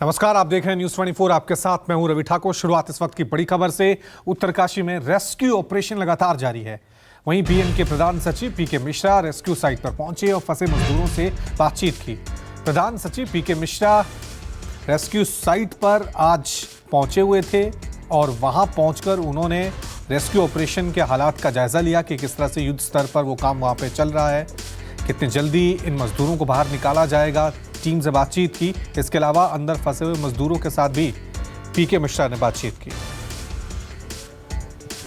नमस्कार, आप देख रहे हैं न्यूज़ 24। आपके साथ मैं हूं रवि ठाकुर। शुरुआत इस वक्त की बड़ी खबर से। उत्तरकाशी में रेस्क्यू ऑपरेशन लगातार जारी है। वहीं बीएम के प्रधान सचिव पीके मिश्रा रेस्क्यू साइट पर पहुंचे और फंसे मजदूरों से बातचीत की। प्रधान सचिव पीके मिश्रा रेस्क्यू साइट पर आज पहुंचे हुए थे और वहां पहुंचकर उन्होंने रेस्क्यू ऑपरेशन के हालात का जायजा लिया कि किस तरह से युद्ध स्तर पर वो काम वहां पे चल रहा है, कितनी जल्दी इन मजदूरों को बाहर निकाला जाएगा। टीम से बातचीत की। इसके अलावा अंदर फंसे हुए मजदूरों के साथ भी पीके मिश्रा ने बातचीत की।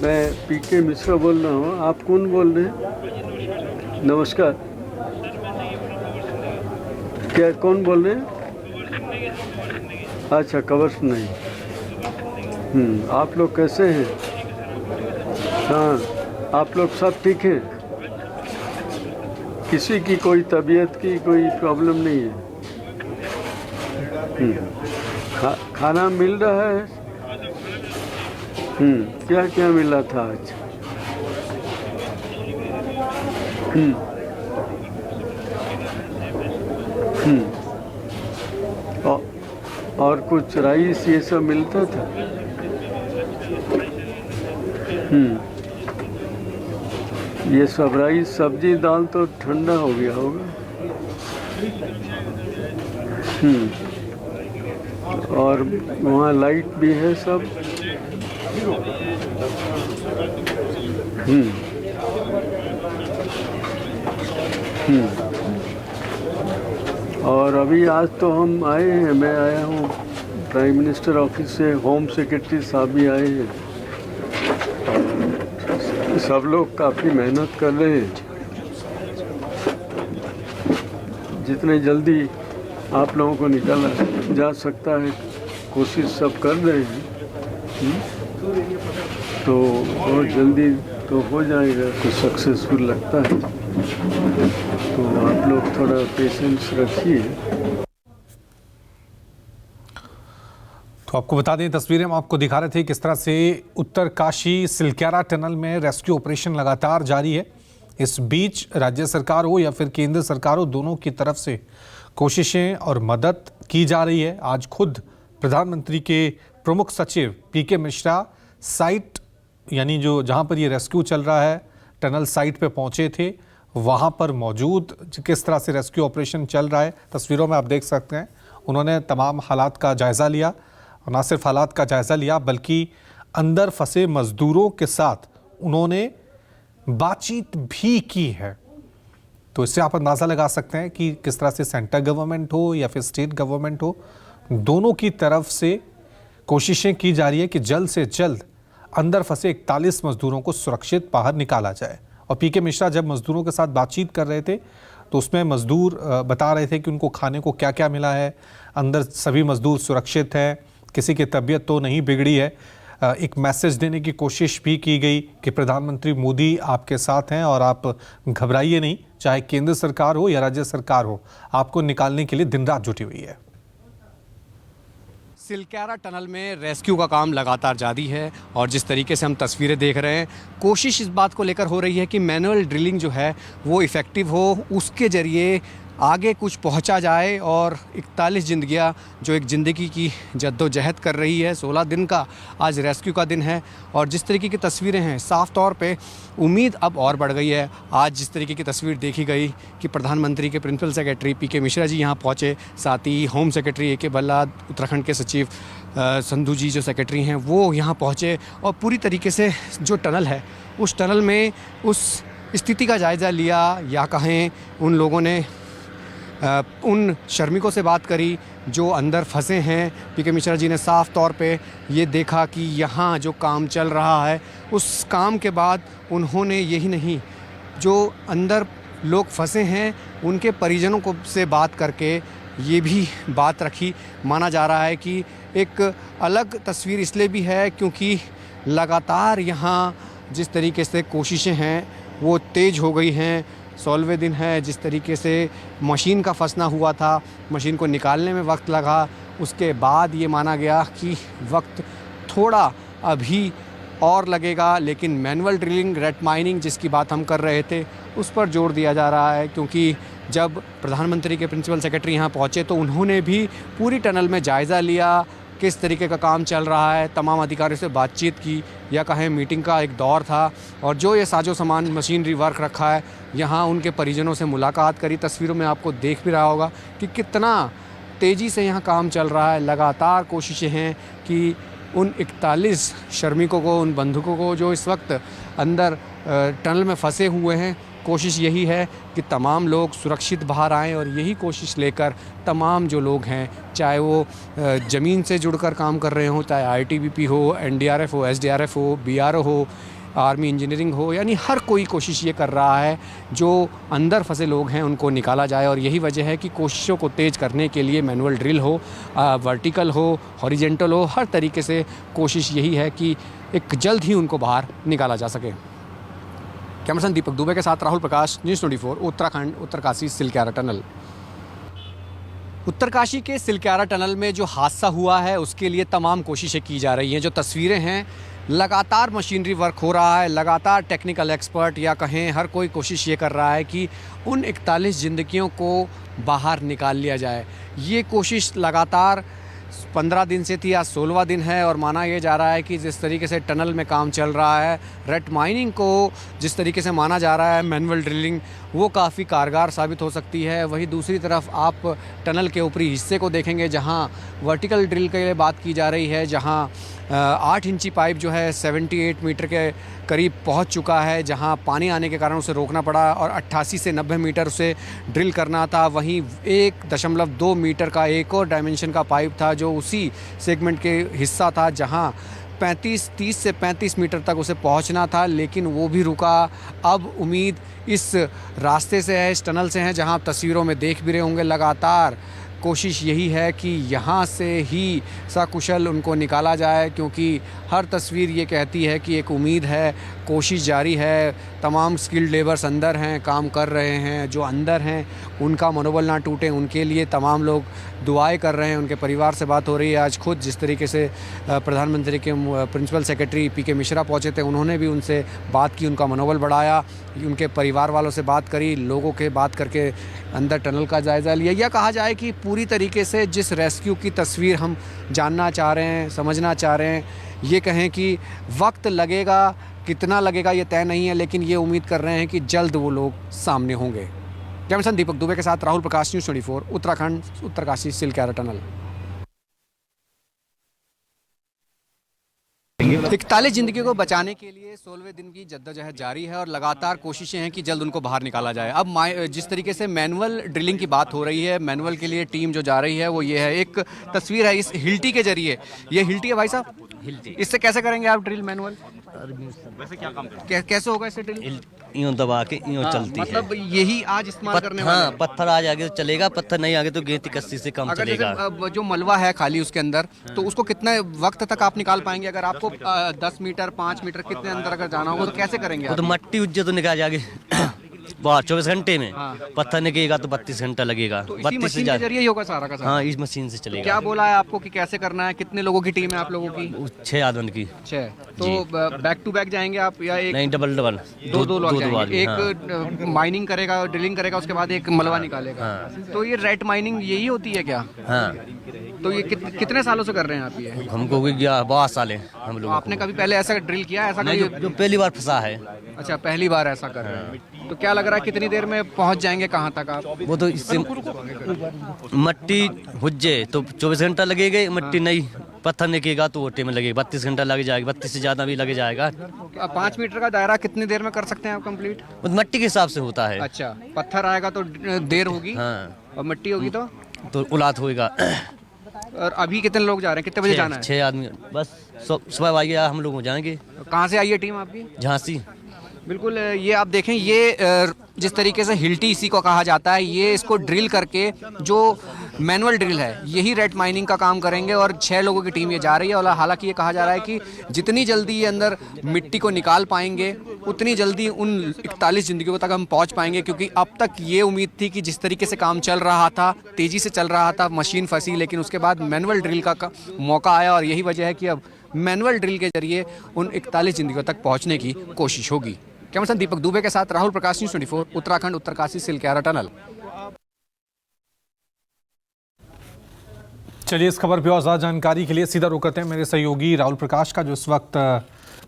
मैं पीके मिश्रा बोल रहा हूँ। आप कौन बोल रहे हैं? नमस्कार। क्या कौन बोल रहे हैं? अच्छा, कवर नहीं। आप लोग कैसे हैं? हाँ, आप लोग सब ठीक हैं? किसी की कोई तबीयत की कोई प्रॉब्लम नहीं है? खाना मिल रहा है? क्या क्या मिला था आज? और कुछ राइस ये सब मिलता था? ये सब राइस सब्जी दाल तो ठंडा हो गया होगा। और वहाँ लाइट भी है सब। और अभी आज तो हम आए हैं, मैं आया हूँ प्राइम मिनिस्टर ऑफिस से, होम सेक्रेटरी साहब भी आए हैं। सब लोग काफ़ी मेहनत कर रहे हैं। जितने जल्दी आप लोगों को निकाला जा सकता है कोशिश सब कर रहे हैं। तो बहुत जल्दी तो हो जाएगा, कुछ सक्सेसफुल लगता है। तो आप लोग थोड़ा पेशेंस रखिए। तो आपको बता दें, तस्वीरें हम आपको दिखा रहे थे किस तरह से उत्तरकाशी सिलक्यारा टनल में रेस्क्यू ऑपरेशन लगातार जारी है। इस बीच राज्य सरकार हो या फिर केंद्र सरकार हो, दोनों की तरफ से कोशिशें और मदद की जा रही है। आज खुद प्रधानमंत्री के प्रमुख सचिव पीके मिश्रा साइट यानी जो जहां पर ये रेस्क्यू चल रहा है टनल साइट पे पहुंचे थे। वहां पर मौजूद किस तरह से रेस्क्यू ऑपरेशन चल रहा है तस्वीरों में आप देख सकते हैं। उन्होंने तमाम हालात का जायज़ा लिया और न सिर्फ हालात का जायज़ा लिया बल्कि अंदर फंसे मजदूरों के साथ उन्होंने बातचीत भी की है। तो इससे आप अंदाज़ा लगा सकते हैं कि किस तरह से सेंट्रल गवर्नमेंट हो या फिर स्टेट गवर्नमेंट हो, दोनों की तरफ से कोशिशें की जा रही है कि जल्द से जल्द अंदर फंसे 41 मजदूरों को सुरक्षित बाहर निकाला जाए। और पीके मिश्रा जब मजदूरों के साथ बातचीत कर रहे थे तो उसमें मजदूर बता रहे थे कि उनको खाने को क्या क्या मिला है, अंदर सभी मजदूर सुरक्षित हैं, किसी की तबीयत तो नहीं बिगड़ी है। एक मैसेज देने की कोशिश भी की गई कि प्रधानमंत्री मोदी आपके साथ हैं और आप घबराइए नहीं, चाहे केंद्र सरकार हो या राज्य सरकार हो, आपको निकालने के लिए दिन रात जुटी हुई है। सिलक्यारा टनल में रेस्क्यू का काम लगातार जारी है और जिस तरीके से हम तस्वीरें देख रहे हैं, कोशिश इस बात को लेकर हो रही है कि मैनुअल ड्रिलिंग जो है वो इफ़ेक्टिव हो, उसके ज़रिए आगे कुछ पहुंचा जाए और 41 जिंदगियां जो एक ज़िंदगी की जद्दोजहद कर रही है। 16 दिन का आज रेस्क्यू का दिन है और जिस तरीके की तस्वीरें हैं, साफ़ तौर पे उम्मीद अब और बढ़ गई है। आज जिस तरीके की तस्वीर देखी गई कि प्रधानमंत्री के प्रिंसिपल सेक्रेटरी पीके मिश्रा जी यहाँ पहुँचे, साथ ही होम सेक्रेटरी ए.के. भल्ला, उत्तराखंड के सचिव संधू जी जो सेक्रेटरी हैं वो यहाँ पहुँचे और पूरी तरीके से जो टनल है उस टनल में उस स्थिति का जायज़ा लिया, या कहें उन लोगों ने उन श्रमिकों से बात करी जो अंदर फंसे हैं। पीके मिश्रा जी ने साफ़ तौर पे ये देखा कि यहाँ जो काम चल रहा है उस काम के बाद उन्होंने यही नहीं, जो अंदर लोग फंसे हैं उनके परिजनों को से बात करके ये भी बात रखी। माना जा रहा है कि एक अलग तस्वीर इसलिए भी है क्योंकि लगातार यहाँ जिस तरीके से कोशिशें हैं वो तेज़ हो गई हैं। 16वें दिन है, जिस तरीके से मशीन का फंसना हुआ था, मशीन को निकालने में वक्त लगा, उसके बाद ये माना गया कि वक्त थोड़ा अभी और लगेगा, लेकिन मैनुअल ड्रिलिंग, रेट माइनिंग जिसकी बात हम कर रहे थे उस पर जोर दिया जा रहा है क्योंकि जब प्रधानमंत्री के प्रिंसिपल सेक्रेटरी यहाँ पहुँचे तो उन्होंने भी पूरी टनल में जायज़ा लिया, किस तरीके का काम चल रहा है, तमाम अधिकारियों से बातचीत की, या कहें मीटिंग का एक दौर था। और जो ये साजो सामान मशीनरी वर्क रखा है, यहाँ उनके परिजनों से मुलाकात करी। तस्वीरों में आपको देख भी रहा होगा कि कितना तेज़ी से यहाँ काम चल रहा है। लगातार कोशिशें हैं कि उन 41 श्रमिकों को, उन बंधुकों को जो इस वक्त अंदर टनल में फंसे हुए हैं, कोशिश यही है कि तमाम लोग सुरक्षित बाहर आएँ। और यही कोशिश लेकर तमाम जो लोग हैं, चाहे वो ज़मीन से जुड़कर काम कर रहे हों, चाहे आईटीबीपी हो, एनडीआरएफ हो, एसडीआरएफ हो, बीआरओ हो, आर्मी इंजीनियरिंग हो, यानी हर कोई कोशिश ये कर रहा है जो अंदर फंसे लोग हैं उनको निकाला जाए। और यही वजह है कि कोशिशों को तेज़ करने के लिए मैनुअल ड्रिल हो, वर्टिकल हो, हॉरिजेंटल हो, हर तरीके से कोशिश यही है कि एक जल्द ही उनको बाहर निकाला जा सके। कैमरामैन दीपक दुबे के साथ राहुल प्रकाश, न्यूज़ 24, उत्तराखंड, उत्तरकाशी सिलक्यारा टनल। उत्तरकाशी के सिलक्यारा टनल में जो हादसा हुआ है उसके लिए तमाम कोशिशें की जा रही हैं। जो तस्वीरें हैं, लगातार मशीनरी वर्क हो रहा है, लगातार टेक्निकल एक्सपर्ट या कहें हर कोई कोशिश ये कर रहा है कि उन 41 ज़िंदगियों को बाहर निकाल लिया जाए। ये कोशिश लगातार 15 दिन से थी, आज 16वां दिन है। और माना यह जा रहा है कि जिस तरीके से टनल में काम चल रहा है, रेट माइनिंग को जिस तरीके से माना जा रहा है, मैनुअल ड्रिलिंग, वो काफ़ी कारगर साबित हो सकती है। वहीं दूसरी तरफ आप टनल के ऊपरी हिस्से को देखेंगे जहां वर्टिकल ड्रिल के लिए बात की जा रही है, जहां 8 इंची पाइप जो है 78 मीटर के करीब पहुंच चुका है, जहां पानी आने के कारण उसे रोकना पड़ा और 88 से 90 मीटर उसे ड्रिल करना था। वहीं 1.2 मीटर का एक और डायमेंशन का पाइप था जो उसी सेगमेंट के हिस्सा था, जहां 30 से 35 मीटर तक उसे पहुंचना था, लेकिन वो भी रुका। अब उम्मीद इस रास्ते से है, इस टनल से है, जहां आप तस्वीरों में देख भी रहे होंगे। लगातार कोशिश यही है कि यहाँ से ही सकुशल उनको निकाला जाए, क्योंकि हर तस्वीर ये कहती है कि एक उम्मीद है, कोशिश जारी है। तमाम स्किल्ड लेबर्स अंदर हैं, काम कर रहे हैं। जो अंदर हैं उनका मनोबल ना टूटे, उनके लिए तमाम लोग दुआएं कर रहे हैं। उनके परिवार से बात हो रही है। आज खुद जिस तरीके से प्रधानमंत्री के प्रिंसिपल सेक्रेटरी पीके मिश्रा पहुंचे थे, उन्होंने भी उनसे बात की, उनका मनोबल बढ़ाया, उनके परिवार वालों से बात करी, लोगों के बात करके अंदर टनल का जायज़ा लिया। यह कहा जाए कि पूरी तरीके से जिस रेस्क्यू की तस्वीर हम जानना चाह रहे हैं, समझना चाह रहे हैं, ये कहें कि वक्त लगेगा, कितना लगेगा ये तय नहीं है, लेकिन ये उम्मीद कर रहे हैं कि जल्द वो लोग सामने होंगे। कैमरामैन दीपक दुबे के साथ राहुल प्रकाश, न्यूज़ 24, उत्तराखंड, उत्तरकाशी सिलक्यारा टनल। 41 जिंदगी को बचाने के लिए 16वें दिन की जद्दोजहद जारी है और लगातार कोशिशें हैं कि जल्द उनको बाहर निकाला जाए। अब जिस तरीके से मैनुअल ड्रिलिंग की बात हो रही है, मैनुअल के लिए टीम जो जा रही है वो ये है। एक तस्वीर है इस हिल्टी के जरिए, ये हिल्टी है भाई साहब, हिल्टी, इससे कैसे करेंगे आप ड्रिल मैनुअल? वैसे क्या काम कैसे होगा इससे ड्रिल? यूं दबा के यूं चलती मतलब यही आज इस्तेमाल करने वाले? हाँ, पत्थर आज आगे तो चलेगा, पत्थर नहीं आगे तो गेंती कस्सी से काम अगर चलेगा। जैसे जो मलबा है खाली उसके अंदर, तो उसको कितने वक्त तक आप निकाल पाएंगे? अगर आपको 10 मीटर 5 मीटर कितने अंदर अगर जाना होगा तो कैसे करेंगे? वो तो मट्टी उज्जे तो निकाल जाएगी 24 घंटे में। पत्थर निकलेगा तो 32 घंटा लगेगा। तो इसी 32 से मशीन के ज्यादा। जरिए ही होगा सारा का सारा? हाँ, इस मशीन से चलेगा। क्या बोला है आपको कि कैसे करना है? कितने लोगों की टीम है आप लोगों की? 6 आदमी की। 6। तो बैक टू बैक जाएंगे आप या एक? नहीं, डबल दो लोग जाएंगे। आदमी, एक माइनिंग करेगा, ड्रिलिंग करेगा, उसके बाद एक मलबा निकालेगा। तो ये रेट माइनिंग यही होती है क्या? हाँ। तो ये कितने सालों से कर रहे हैं आप ये? हमको 12 साल है हम लोग। आपने कभी पहले ऐसा ड्रिल किया है? ऐसा जो पहली बार फंसा है। अच्छा, पहली बार ऐसा कर रहे हैं। तो क्या लग रहा है कितनी देर में पहुंच जाएंगे कहाँ तक आप? वो तो इससे मट्टी हुज्जे तो 24 घंटा लगेगा, मट्टी नहीं पत्थर निकलेगा तो वो टाइम लगेगा, 32 घंटा लग जाएगा, 32 से ज़्यादा भी लग जाएगा। 5 मीटर का दायरा कितनी देर में कर सकते हैं आप कंप्लीट? वो मट्टी के हिसाब से होता है। अच्छा, पत्थर आएगा तो देर होगी। हाँ। और मिट्टी होगी तो उलात होएगा। और अभी कितने लोग जा रहे हैं? कितने बजे जाना है? 6 आदमी बस। सुबह आइए, हम लोग हो जाएंगे। कहाँ से आई है टीम आपकी? झांसी। बिल्कुल, ये आप देखें, ये जिस तरीके से हिल्टी इसी को कहा जाता है, ये इसको ड्रिल करके जो मैनुअल ड्रिल है यही रेट माइनिंग का काम करेंगे। और 6 लोगों की टीम ये जा रही है। और हालांकि ये कहा जा रहा है कि जितनी जल्दी ये अंदर मिट्टी को निकाल पाएंगे उतनी जल्दी उन 41 जिंदगियों तक हम पहुंच पाएंगे, क्योंकि अब तक ये उम्मीद थी कि जिस तरीके से काम चल रहा था, तेज़ी से चल रहा था, मशीन फंसी, लेकिन उसके बाद मैनुअल ड्रिल का मौका आया। और यही वजह है कि अब मैनुअल ड्रिल के जरिए उन 41 जिंदगियों तक पहुँचने की कोशिश होगी। कैमरामैन दीपक दुबे के साथ राहुल प्रकाश, न्यूज़ 24, उत्तराखंड, उत्तरकाशी सिलक्यारा टनल। चलिए इस खबर पे और ज़्यादा जानकारी के लिए सीधा रुख करते हैं मेरे सहयोगी राहुल प्रकाश का, जो इस वक्त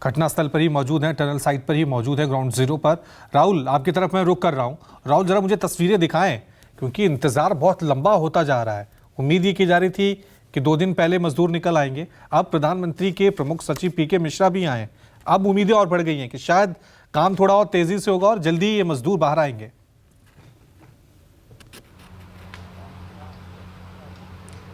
घटनास्थल पर ही मौजूद है, टनल साइट पर ही मौजूद है, ग्राउंड जीरो पर। राहुल, आपकी तरफ मैं रुख कर रहा हूँ। राहुल, जरा मुझे तस्वीरें दिखाएं, क्योंकि इंतज़ार बहुत लंबा होता जा रहा है। उम्मीद ये की जा रही थी कि 2 दिन पहले मजदूर निकल आएंगे, अब प्रधानमंत्री के प्रमुख सचिव पीके मिश्रा भी आए, अब उम्मीदें और बढ़ गई हैं कि शायद काम थोड़ा और तेज़ी से होगा और जल्दी ये मजदूर बाहर आएंगे।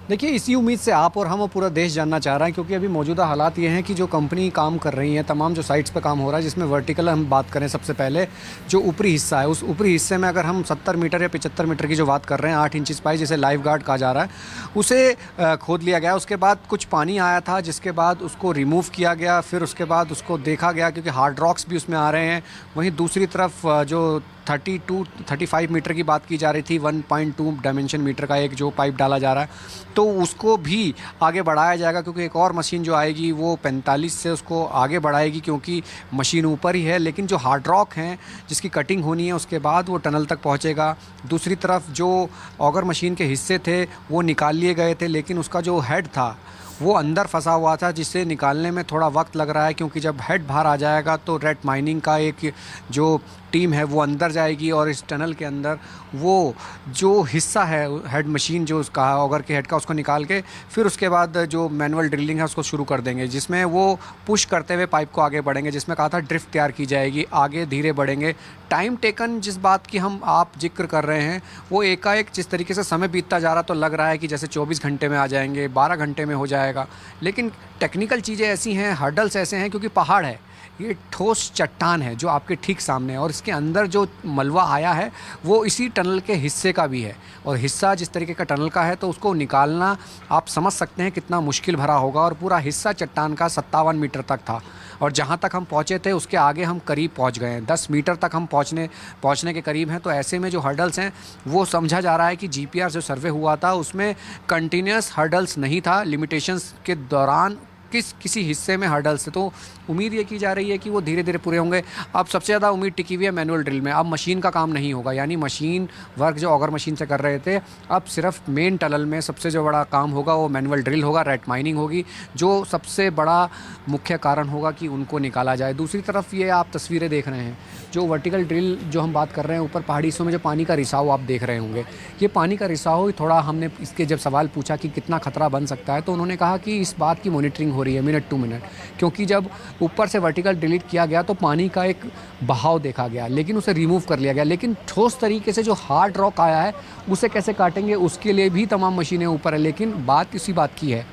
देखिए, इसी उम्मीद से आप और हम और पूरा देश जानना चाह रहा है, क्योंकि अभी मौजूदा हालात ये हैं कि जो कंपनी काम कर रही है, तमाम जो साइट्स पे काम हो रहा है, जिसमें वर्टिकल हम बात करें सबसे पहले, जो ऊपरी हिस्सा है, उस ऊपरी हिस्से में अगर हम 70 मीटर या 75 मीटर की जो बात कर रहे हैं, 8 इंच पाई जिसे लाइफ गार्ड कहा जा रहा है, उसे खोद लिया गया। उसके बाद कुछ पानी आया था, जिसके बाद उसको रिमूव किया गया, फिर उसके बाद उसको देखा गया, क्योंकि हार्ड रॉक्स भी उसमें आ रहे हैं। वहीं दूसरी तरफ जो 35 मीटर की बात की जा रही थी, 1.2 डायमेंशन मीटर का एक जो पाइप डाला जा रहा है, तो उसको भी आगे बढ़ाया जाएगा, क्योंकि एक और मशीन जो आएगी वो 45 से उसको आगे बढ़ाएगी, क्योंकि मशीन ऊपर ही है। लेकिन जो हार्ड रॉक हैं जिसकी कटिंग होनी है, उसके बाद वो टनल तक पहुंचेगा। दूसरी तरफ जो ऑगर मशीन के हिस्से थे वो निकाल लिए गए थे, लेकिन उसका जो हेड था वो अंदर फंसा हुआ था, जिससे निकालने में थोड़ा वक्त लग रहा है, क्योंकि जब हेड बाहर आ जाएगा तो रेड माइनिंग का एक जो टीम है वो अंदर जाएगी और इस टनल के अंदर वो जो हिस्सा है हेड मशीन जो उसका ऑगर के हेड का, उसको निकाल के फिर उसके बाद जो मैनुअल ड्रिलिंग है उसको शुरू कर देंगे, जिसमें वो पुश करते हुए पाइप को आगे बढ़ेंगे, जिसमें कहा था ड्रिफ्ट तैयार की जाएगी, आगे धीरे बढ़ेंगे। टाइम टेकन जिस बात की हम आप जिक्र कर रहे हैं, वो एकाएक जिस तरीके से समय बीतता जा रहा, तो लग रहा है कि जैसे 24 घंटे में आ जाएंगे, 12 घंटे में हो जाएगा। लेकिन टेक्निकल चीज़ें ऐसी हैं, हर्डल्स ऐसे हैं, क्योंकि पहाड़ है, ये ठोस चट्टान है जो आपके ठीक सामने है, और इसके अंदर जो मलबा आया है वो इसी टनल के हिस्से का भी है, और हिस्सा जिस तरीके का टनल का है तो उसको निकालना आप समझ सकते हैं कितना मुश्किल भरा होगा। और पूरा हिस्सा चट्टान का 57 मीटर तक था, और जहाँ तक हम पहुँचे थे उसके आगे हम करीब पहुँच गए हैं, 10 मीटर तक हम पहुँचने के करीब हैं। तो ऐसे में जो हर्डल्स हैं वो समझा जा रहा है कि जीपीआर जो सर्वे हुआ था उसमें कंटिन्यूस हर्डल्स नहीं था, लिमिटेशंस के दौरान किसी हिस्से में हर्डल्स थे। तो उम्मीद ये की जा रही है कि वो धीरे धीरे पूरे होंगे। अब सबसे ज़्यादा उम्मीद टिकी हुई है मैनुअल ड्रिल में। अब मशीन का काम नहीं होगा, यानी मशीन वर्क जो ऑगर मशीन से कर रहे थे, अब सिर्फ मेन टनल में सबसे जो बड़ा काम होगा वो मैनुअल ड्रिल होगा, रेट माइनिंग होगी, जो सबसे बड़ा मुख्य कारण होगा कि उनको निकाला जाए। दूसरी तरफ ये आप तस्वीरें देख रहे हैं, जो वर्टिकल ड्रिल जो हम बात कर रहे हैं, ऊपर पहाड़ी हिस्सों में जो पानी का रिसाव आप देख रहे होंगे, ये पानी का रिसाव थोड़ा, हमने इसके जब सवाल पूछा कि कितना खतरा बन सकता है, तो उन्होंने कहा कि इस बात की मॉनिटरिंग हो रही है मिनट टू मिनट, क्योंकि जब ऊपर से वर्टिकल डिलीट किया गया तो पानी का एक बहाव देखा गया, लेकिन उसे रिमूव कर लिया गया। लेकिन ठोस तरीके से जो हार्ड रॉक आया है उसे कैसे काटेंगे, उसके लिए भी तमाम मशीनें ऊपर है। लेकिन बात इसी बात की है,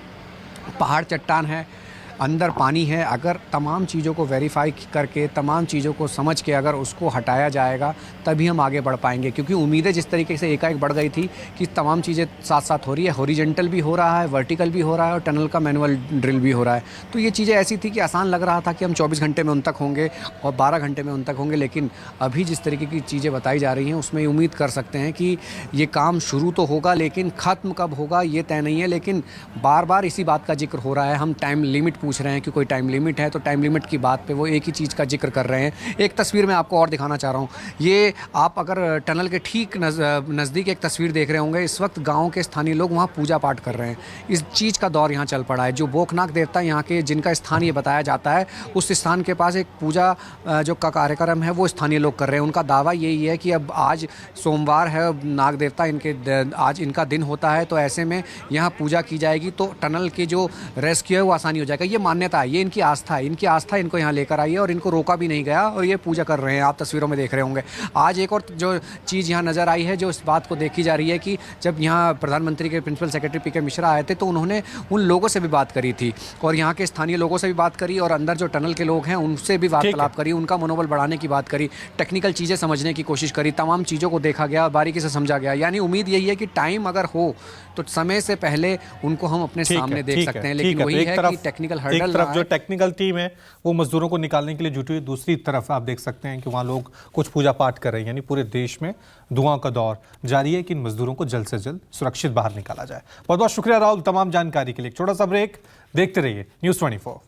पहाड़ चट्टान है, अंदर पानी है, अगर तमाम चीज़ों को वेरीफाई करके, तमाम चीज़ों को समझ के अगर उसको हटाया जाएगा तभी हम आगे बढ़ पाएंगे। क्योंकि उम्मीदें जिस तरीके से एकाएक बढ़ गई थी कि तमाम चीज़ें साथ साथ हो रही है, हॉरिजेंटल भी हो रहा है, वर्टिकल भी हो रहा है, और टनल का मैनुअल ड्रिल भी हो रहा है, तो ये चीज़ें ऐसी थी कि आसान लग रहा था कि हम 24 घंटे में उन तक होंगे और 12 घंटे में उन तक होंगे। लेकिन अभी जिस तरीके की चीज़ें बताई जा रही हैं उसमें उम्मीद कर सकते हैं कि ये काम शुरू तो होगा, लेकिन ख़त्म कब होगा ये तय नहीं है। लेकिन बार बार इसी बात का जिक्र हो रहा है, हम टाइम लिमिट पूछ रहे हैं कि कोई टाइम लिमिट है, तो टाइम लिमिट की बात पे वो एक ही चीज़ का जिक्र कर रहे हैं। एक तस्वीर मैं आपको और दिखाना चाह रहा हूँ, ये आप अगर टनल के ठीक नज़दीक एक तस्वीर देख रहे होंगे, इस वक्त गांव के स्थानीय लोग वहाँ पूजा पाठ कर रहे हैं। इस चीज़ का दौर यहाँ चल पड़ा है। जो बोकनाग देवता यहाँ के, जिनका स्थान ये बताया जाता है, उस स्थान के पास एक पूजा जो का कार्यक्रम है वो स्थानीय लोग कर रहे हैं। उनका दावा यही है कि अब आज सोमवार है, नाग देवता आज इनका दिन होता है, तो ऐसे में यहाँ पूजा की जाएगी तो टनल के जो रेस्क्यू है वो आसानी हो जाएगा। ये मान्यता है, ये इनकी आस्था है, इनकी आस्था इनको यहाँ लेकर आई है और इनको रोका भी नहीं गया, और ये पूजा कर रहे हैं। आप तस्वीरों में देख रहे होंगे। आज एक और जो चीज़ यहाँ नज़र आई है, जो इस बात को देखी जा रही है कि जब यहाँ प्रधानमंत्री के प्रिंसिपल सेक्रेटरी पीके मिश्रा आए थे तो उन्होंने उन लोगों से भी बात करी थी, और यहाँ के स्थानीय लोगों से भी बात करी, और अंदर जो टनल के लोग हैं उनसे भी वार्तालाप करी, उनका मनोबल बढ़ाने की बात करी, टेक्निकल चीज़ें समझने की कोशिश करी, तमाम चीज़ों को देखा गया, बारीकी से समझा गया। यानी उम्मीद यही है कि टाइम अगर हो तो समय से पहले उनको हम अपने सामने देख सकते हैं। लेकिन वही है कि टेक्निकल हर्डल, एक तरफ जो टेक्निकल टीम है वो मजदूरों को निकालने के लिए जुटी हुई, दूसरी तरफ आप देख सकते हैं कि वहाँ लोग कुछ पूजा पाठ कर रहे हैं। यानी पूरे देश में दुआओं का दौर जारी है कि इन मजदूरों को जल्द से जल्द सुरक्षित बाहर निकाला जाए। बहुत बहुत शुक्रिया राहुल तमाम जानकारी के लिए। छोटा सा ब्रेक, देखते रहिए News 24।